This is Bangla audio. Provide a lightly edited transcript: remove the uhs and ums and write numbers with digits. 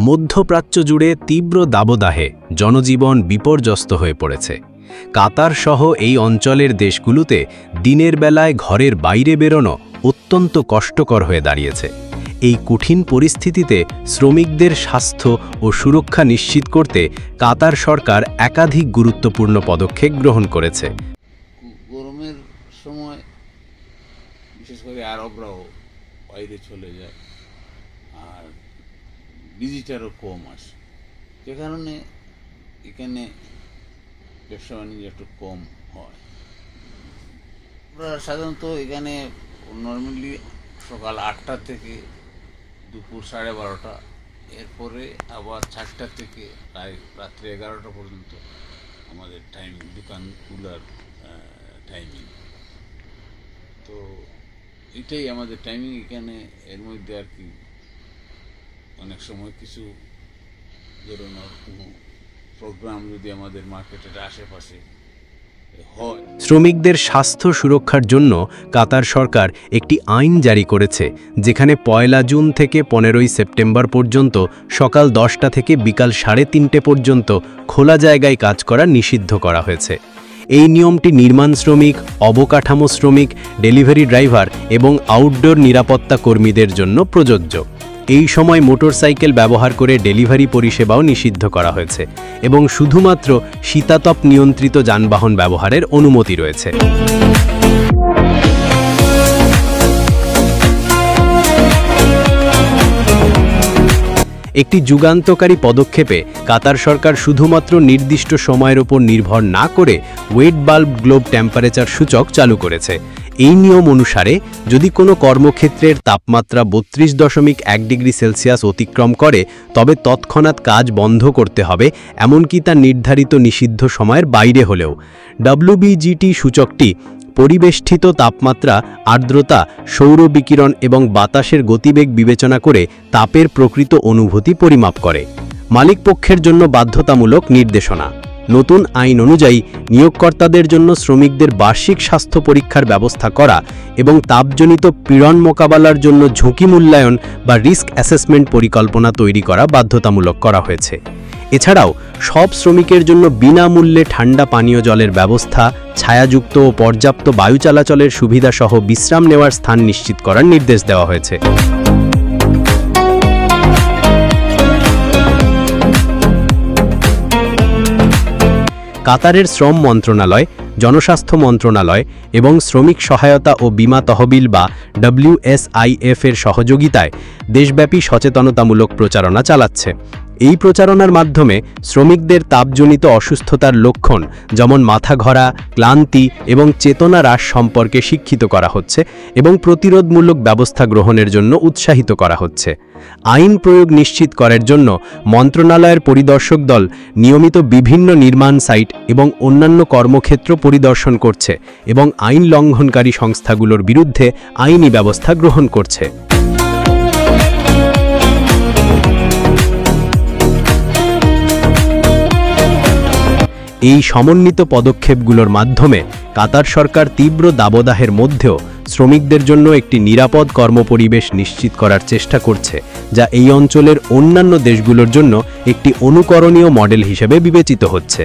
মধ্যপ্রাচ্য জুড়ে তীব্র দাবদাহে জনজীবন বিপর্যস্ত হয়ে পড়েছে। কাতার সহ এই অঞ্চলের দেশগুলোতে দিনের বেলায় ঘরের বাইরে বেরোনো অত্যন্ত কষ্টকর হয়ে দাঁড়িয়েছে। এই কঠিন পরিস্থিতিতে শ্রমিকদের স্বাস্থ্য ও সুরক্ষা নিশ্চিত করতে কাতার সরকার একাধিক গুরুত্বপূর্ণ পদক্ষেপ গ্রহণ করেছে। গরমের সময় বিশেষ করে আরবরাও বাইরে চলে যায় আর ভিজিটারও কম আসে, যে কারণে এখানে ব্যবসা বাণিজ্য একটু কম হয়। আমরা সাধারণত এখানে নর্মালি সকাল 8টা থেকে দুপুর 12:30, এরপরে আবার 4টা থেকে প্রায় রাত্রি 11টা পর্যন্ত আমাদের টাইমিং, দোকান খোলার টাইমিং। তো এটাই আমাদের টাইমিং এখানে। এর মধ্যে আর কি অনেক সময় কিছু ধরনের কোনো প্রোগ্রাম যদি আমাদের মার্কেটের আশেপাশে হয়। শ্রমিকদের স্বাস্থ্য সুরক্ষার জন্য কাতার সরকার একটি আইন জারি করেছে, যেখানে 1 জুন থেকে 15 সেপ্টেম্বর পর্যন্ত সকাল 10টা থেকে বিকাল 3:30 পর্যন্ত খোলা জায়গায় কাজ করা নিষিদ্ধ করা হয়েছে। এই নিয়মটি নির্মাণ শ্রমিক, অবকাঠামো শ্রমিক, ডেলিভারি ড্রাইভার এবং আউটডোর নিরাপত্তা কর্মীদের জন্য প্রযোজ্য। এই সময় মোটরসাইকেল ব্যবহার করে ডেলিভারি পরিষেবাও নিষিদ্ধ করা হয়েছে এবং শুধুমাত্র শীতাতপ নিয়ন্ত্রিত যানবাহন ব্যবহারের অনুমতি রয়েছে। একটি যুগান্তকারী পদক্ষেপে কাতার সরকার শুধুমাত্র নির্দিষ্ট সময়ের উপর নির্ভর না করে ওয়েট বাল্ব গ্লোব টেম্পারেচার সূচক চালু করেছে। এই নিয়ম অনুসারে যদি কোনো কর্মক্ষেত্রের তাপমাত্রা 32.1 ডিগ্রি সেলসিয়াস অতিক্রম করে, তবে তৎক্ষণাৎ কাজ বন্ধ করতে হবে, এমনকি তা নির্ধারিত নিষিদ্ধ সময়ের বাইরে হলেও। WBGT সূচকটি পরিবেষ্টিত তাপমাত্রা, আর্দ্রতা, সৌর বিকিরণ এবং বাতাসের গতিবেগ বিবেচনা করে তাপের প্রকৃত অনুভূতি পরিমাপ করে। মালিকপক্ষের জন্য বাধ্যতামূলক নির্দেশনা। নতুন আইন অনুযায়ী নিয়োগকর্তাদের জন্য শ্রমিকদের বার্ষিক স্বাস্থ্য পরীক্ষার ব্যবস্থা করা এবং তাপজনিত পীড়ন মোকাবেলার জন্য ঝুঁকি মূল্যায়ন বা রিস্ক অ্যাসেসমেন্ট পরিকল্পনা তৈরি করা বাধ্যতামূলক করা হয়েছে। এছাড়াও সব শ্রমিকের জন্য বিনামূল্যে ঠান্ডা পানীয় জলের ব্যবস্থা, ছায়াযুক্ত ও পর্যাপ্ত বায়ু চলাচলের সুবিধাসহ বিশ্রাম নেওয়ার স্থান নিশ্চিত করার নির্দেশ দেওয়া হয়েছে। কাতারের শ্রম মন্ত্রণালয়, জনস্বাস্থ্য মন্ত্রণালয় এবং শ্রমিক সহায়তা ও বীমা তহবিল বা WSIF এর সহযোগিতায় দেশব্যাপী সচেতনতামূলক প্রচারণা চালাচ্ছে। এই প্রচারণার মাধ্যমে শ্রমিকদের তাপজনিত অসুস্থতার লক্ষণ যেমন মাথা ঘোরা, ক্লান্তি এবং চেতনা হ্রাস সম্পর্কে শিক্ষিত করা হচ্ছে এবং প্রতিরোধমূলক ব্যবস্থা গ্রহণের জন্য উৎসাহিত করা হচ্ছে। আইন প্রয়োগ নিশ্চিত করার জন্য মন্ত্রণালয়ের পরিদর্শক দল নিয়মিত বিভিন্ন নির্মাণ সাইট এবং অন্যান্য কর্মক্ষেত্র পরিদর্শন করছে এবং আইন লঙ্ঘনকারী সংস্থাগুলোর বিরুদ্ধে আইনি ব্যবস্থা গ্রহণ করছে। এই সমন্বিত পদক্ষেপগুলোর মাধ্যমে কাতার সরকার তীব্র দাবদাহের মধ্যেও শ্রমিকদের জন্য একটি নিরাপদ কর্মপরিবেশ নিশ্চিত করার চেষ্টা করছে, যা এই অঞ্চলের অন্যান্য দেশগুলোর জন্য একটি অনুকরণীয় মডেল হিসেবে বিবেচিত হচ্ছে।